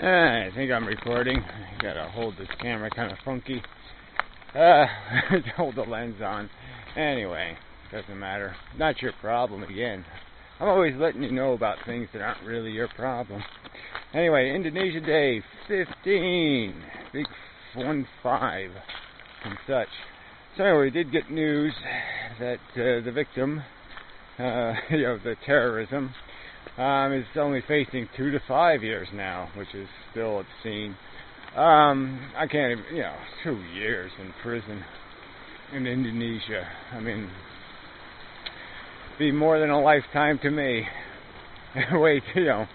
I think I'm recording. I gotta hold this camera kind of funky. Hold the lens on. Anyway, doesn't matter. Not your problem again. I'm always letting you know about things that aren't really your problem. Anyway, Indonesia Day 15. Big 1-5 and such. So anyway, we did get news that the victim, the terrorism, is only facing 2 to 5 years now, which is still obscene. I can't even, 2 years in prison in Indonesia. I mean, be more than a lifetime to me. Wait, so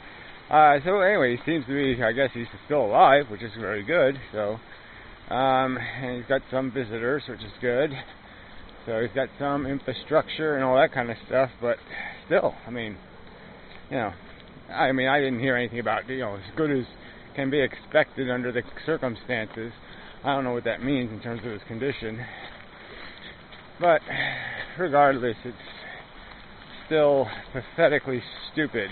anyway, he seems to be, I guess he's still alive, which is very good. So, and he's got some visitors, which is good. So he's got some infrastructure and all that kind of stuff, but still, I didn't hear anything about, as good as can be expected under the circumstances. I don't know what that means in terms of his condition. But regardless, it's still pathetically stupid.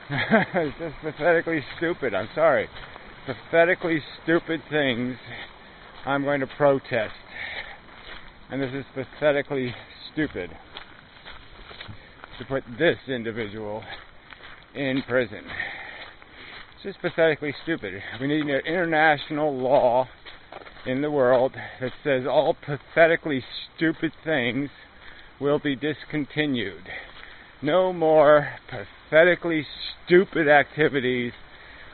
It's just pathetically stupid. I'm sorry. Pathetically stupid things I'm going to protest. And this is pathetically stupid. To put this individual in prison. It's just pathetically stupid. We need an international law in the world that says all pathetically stupid things will be discontinued. No more pathetically stupid activities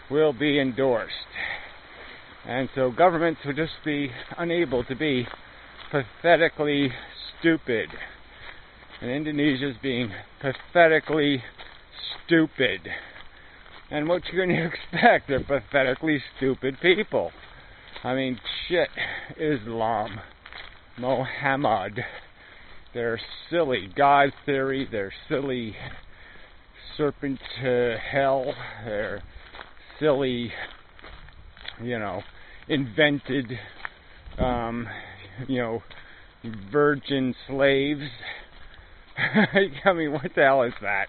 will be endorsed. And so governments would just be unable to be pathetically stupid. And Indonesia's being pathetically stupid. And what you're going to expect? They're pathetically stupid people. I mean, shit. Islam, Muhammad, their silly God theory, their silly serpent to hell, their silly, invented, virgin slaves. I mean, what the hell is that?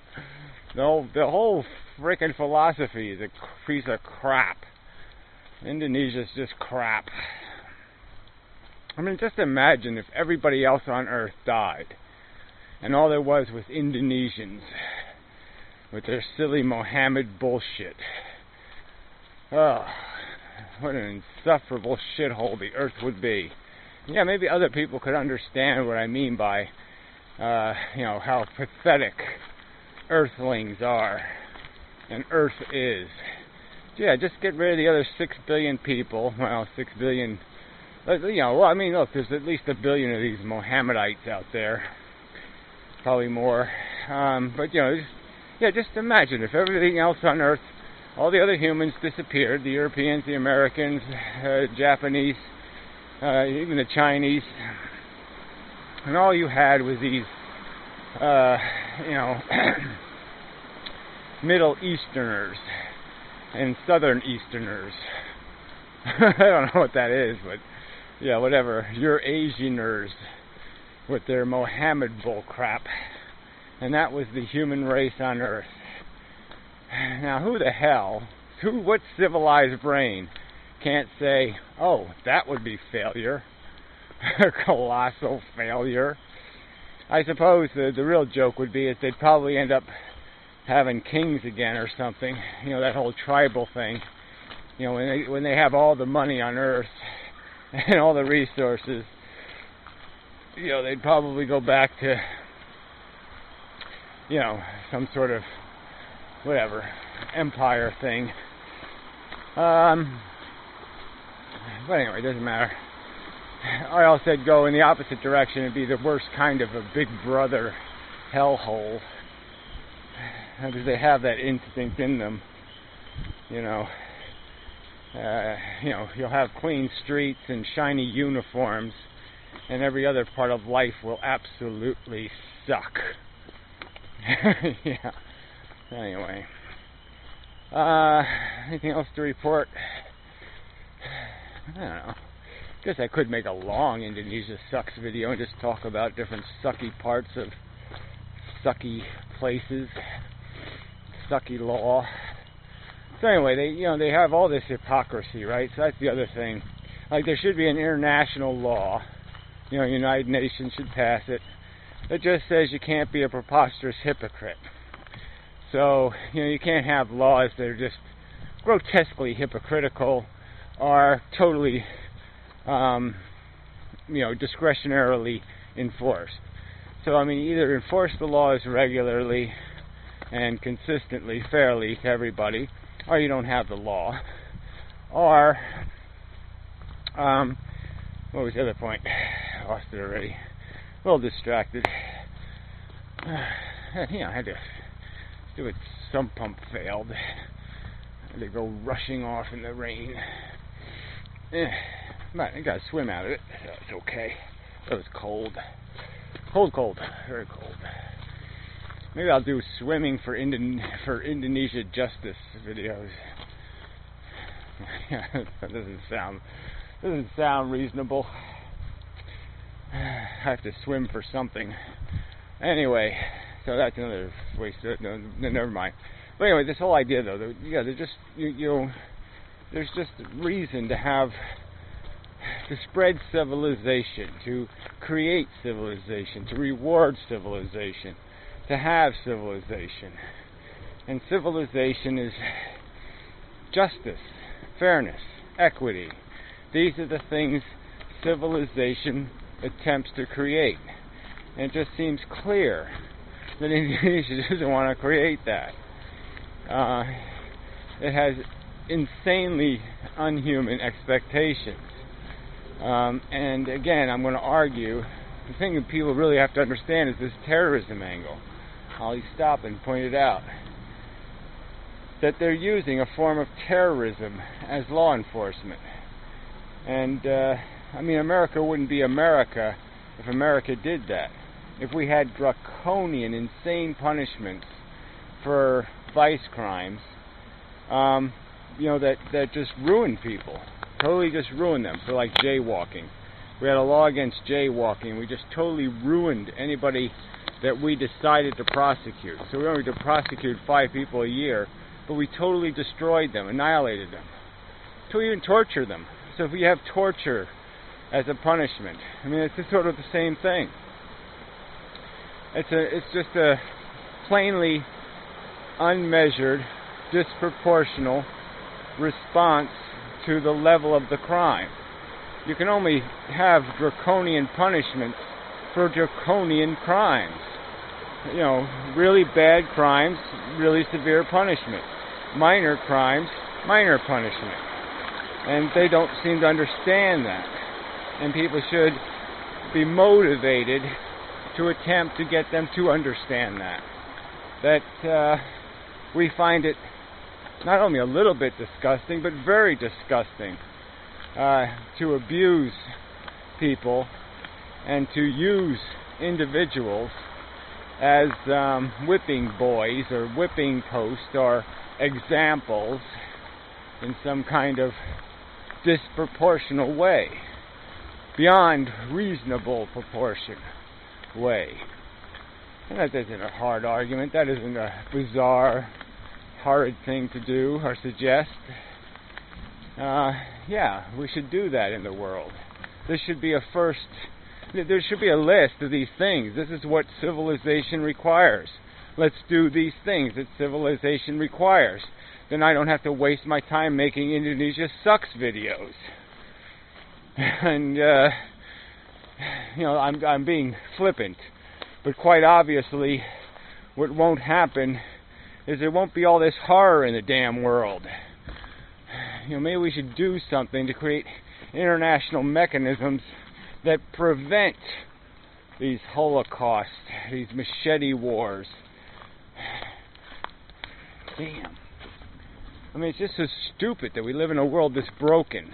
The whole freaking philosophy is a piece of crap. Indonesia's just crap. I mean, just imagine if everybody else on Earth died, and all there was Indonesians with their silly Mohammed bullshit. Oh, what an insufferable shithole the Earth would be. Yeah, maybe other people could understand what I mean by, how pathetic Earthlings are, and Earth is. Yeah, just get rid of the other 6 billion people. Well, 6 billion. Look, there's at least 1 billion of these Mohammedites out there. Probably more. But just imagine if everything else on Earth, all the other humans disappeared, the Europeans, the Americans, Japanese, even the Chinese, and all you had was these, Middle Easterners and Southern Easterners. I don't know what that is, but whatever. You're Asianers with their Mohammed bull crap. And that was the human race on Earth. Now, what civilized brain can't say, oh, that would be failure? Colossal failure. I suppose the real joke would be that they'd probably end up having kings again or something. That whole tribal thing. When they have all the money on Earth and all the resources, they'd probably go back to, some sort of, empire thing. But anyway, it doesn't matter. I also said go in the opposite direction. It'd be the worst kind of a Big Brother hellhole. Because they have that instinct in them. You'll have clean streets and shiny uniforms, and every other part of life will absolutely suck. Yeah. Anyway. Anything else to report? I don't know. Guess I could make a long Indonesia sucks video and just talk about different sucky parts of sucky places, sucky law. So anyway, they have all this hypocrisy, right? So that's the other thing. Like, there should be an international law. United Nations should pass it. That just says you can't be a preposterous hypocrite. So, you can't have laws that are just grotesquely hypocritical or totally, discretionarily enforced. So, either enforce the laws regularly and consistently, fairly to everybody, or you don't have the law. Or, what was the other point? I lost it already. A little distracted. I had to do it. Sump pump failed. I had to go rushing off in the rain. But I got to swim out of it. So it's okay. It was cold. Cold. Very cold. Maybe I'll do swimming for Indonesia justice videos. That doesn't sound reasonable. I have to swim for something. Anyway, so that's another waste. No, never mind. But anyway, this whole idea, though, there's just reason to spread civilization, to create civilization, to reward civilization, to have civilization. And civilization is justice, fairness, equity. These are the things civilization attempts to create. And it just seems clear that Indonesia doesn't want to create that. It has insanely unhuman expectations. And again, I'm going to argue, the thing that people really have to understand is this terrorism angle. I'll stop and point it out. That they're using a form of terrorism as law enforcement. And, America wouldn't be America if America did that. If we had draconian, insane punishments for vice crimes, that just ruin people. Totally just ruin them. So like jaywalking. We had a law against jaywalking. We just totally ruined anybody that we decided to prosecute. So we only had to prosecute 5 people a year, but we totally destroyed them, annihilated them. So we even torture them. So if we have torture as a punishment, it's just sort of the same thing. It's just a plainly unmeasured, disproportional response to the level of the crime. You can only have draconian punishments for draconian crimes. Really bad crimes, really severe punishment. Minor crimes, minor punishment. And they don't seem to understand that. And people should be motivated to attempt to get them to understand that. That we find it not only a little bit disgusting, but very disgusting to abuse people and to use individuals as whipping boys or whipping posts or examples in some kind of disproportional way, beyond reasonable proportion way. And that isn't a hard argument. That isn't a bizarre, horrid thing to do or suggest. We should do that in the world. There should be a list of these things. This is what civilization requires. Let's do these things that civilization requires. Then I don't have to waste my time making Indonesia sucks videos. And, I'm being flippant. But quite obviously, what won't happen is there won't be all this horror in the damn world. Maybe we should do something to create international mechanisms that prevent these holocausts, these machete wars. Damn. It's just so stupid that we live in a world this broken.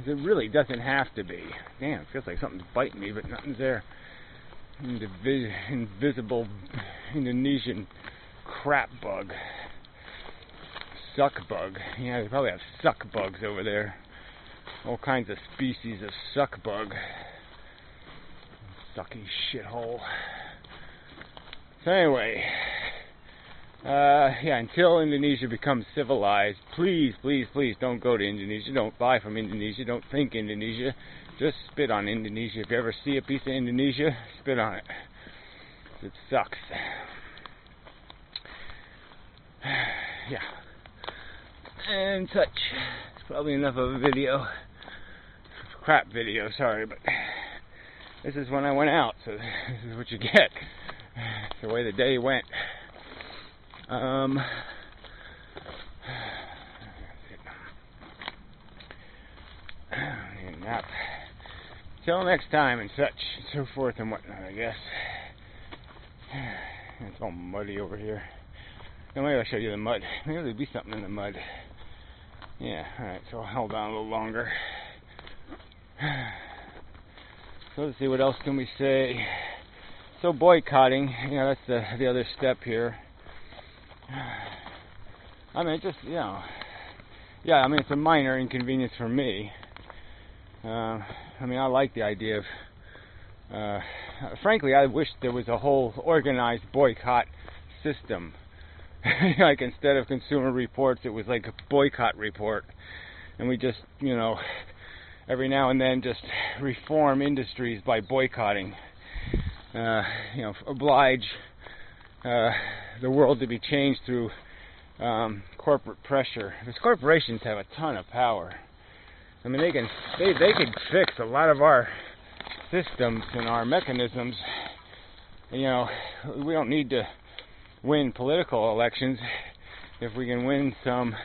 It really doesn't have to be. Damn, it feels like something's biting me, but nothing's there. Invisible Indonesian crap bug. Suck bug. Yeah, they probably have suck bugs over there. All kinds of species of suck bug. Sucky shithole. So anyway, until Indonesia becomes civilized, please, please, please don't go to Indonesia. Don't buy from Indonesia. Don't think Indonesia. Just spit on Indonesia. If you ever see a piece of Indonesia, spit on it. It sucks. Yeah. And such. It's probably enough of a video. Crap video, sorry, but this is when I went out, so this is what you get. It's the way the day went. Need a nap. Till next time and such, and so forth and whatnot, I guess. It's all muddy over here. Now maybe I'll show you the mud. Maybe there'll be something in the mud. Yeah, alright, so I'll hold on a little longer. So let's see, what else can we say? So boycotting, that's the other step here. I mean, just, it's a minor inconvenience for me. I like the idea of, frankly, I wish there was a whole organized boycott system. Like, instead of Consumer Reports, it was like a boycott report. And we just, every now and then just reform industries by boycotting. Oblige the world to be changed through corporate pressure. Because corporations have a ton of power. I mean, they can fix a lot of our systems and our mechanisms. We don't need to win political elections if we can win some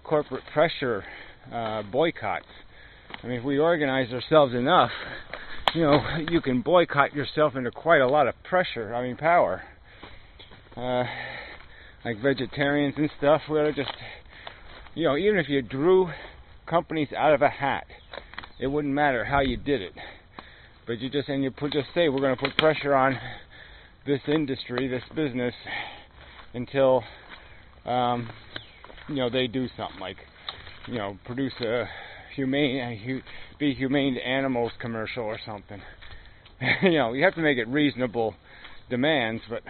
corporate pressure boycotts. I mean, if we organize ourselves enough, you can boycott yourself into quite a lot of power. Like vegetarians and stuff, we ought to just, even if you drew companies out of a hat, it wouldn't matter how you did it. But you just say, we're going to put pressure on this industry, this business, until, they do something like, produce a be humane to animals commercial or something. You have to make it reasonable demands, but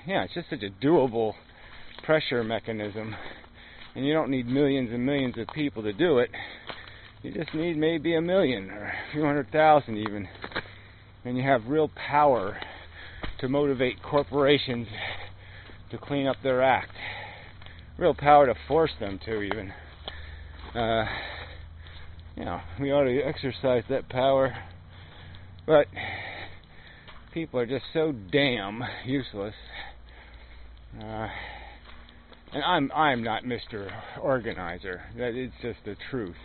it's just such a doable pressure mechanism, and you don't need millions and millions of people to do it. You just need maybe 1 million or a few 100,000 even, and you have real power to motivate corporations to clean up their act. Real power to force them to even. We ought to exercise that power, but people are just so damn useless. And I'm not Mr. Organizer. That is just the truth.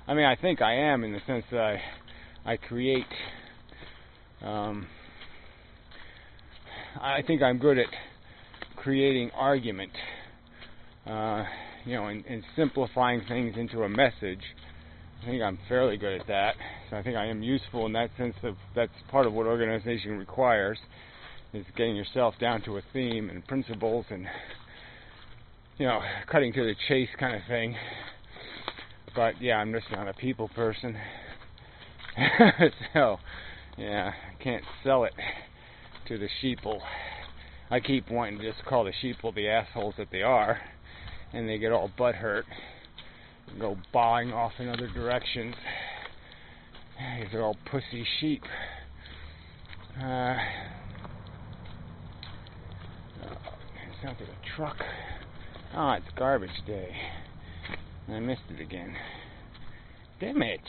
I mean, I think I am, in the sense that I create. I think I'm good at creating argument. And simplifying things into a message. I think I'm fairly good at that. So I think I am useful in that sense. That's part of what organization requires, is getting yourself down to a theme and principles and, cutting to the chase kind of thing. But yeah, I'm just not a people person. So, I can't sell it to the sheeple. I keep wanting to just call the sheeple the assholes that they are, and they get all butthurt and go bawing off in other directions. These are all pussy sheep. It sounds like a truck. Oh, it's garbage day. I missed it again. Damn it.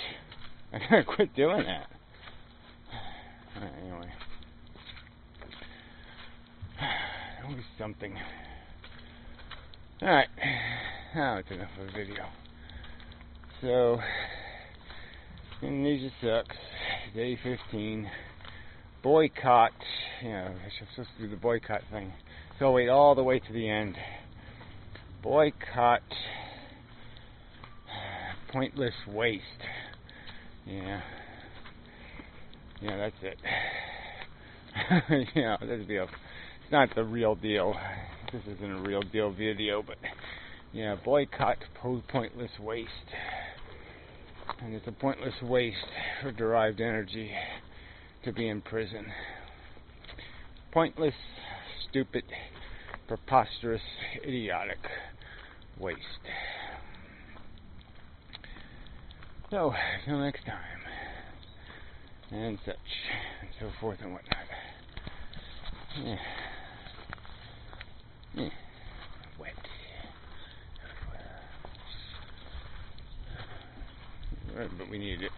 I gotta quit doing that. Anyway. Always something. Alright. Now it's enough of a video. So, Indonesia sucks. Day 15. Boycott. I'm supposed to do the boycott thing. So wait all the way to the end. Boycott. Pointless waste. Yeah, that's it. That'd be it's not the real deal. This isn't a real deal video, but boycott pointless waste. And it's a pointless waste for derived energy to be in prison. Pointless, stupid preposterous, idiotic waste. So, until next time, and such, and so forth and whatnot. Yeah. Yeah. Wet. But we need it.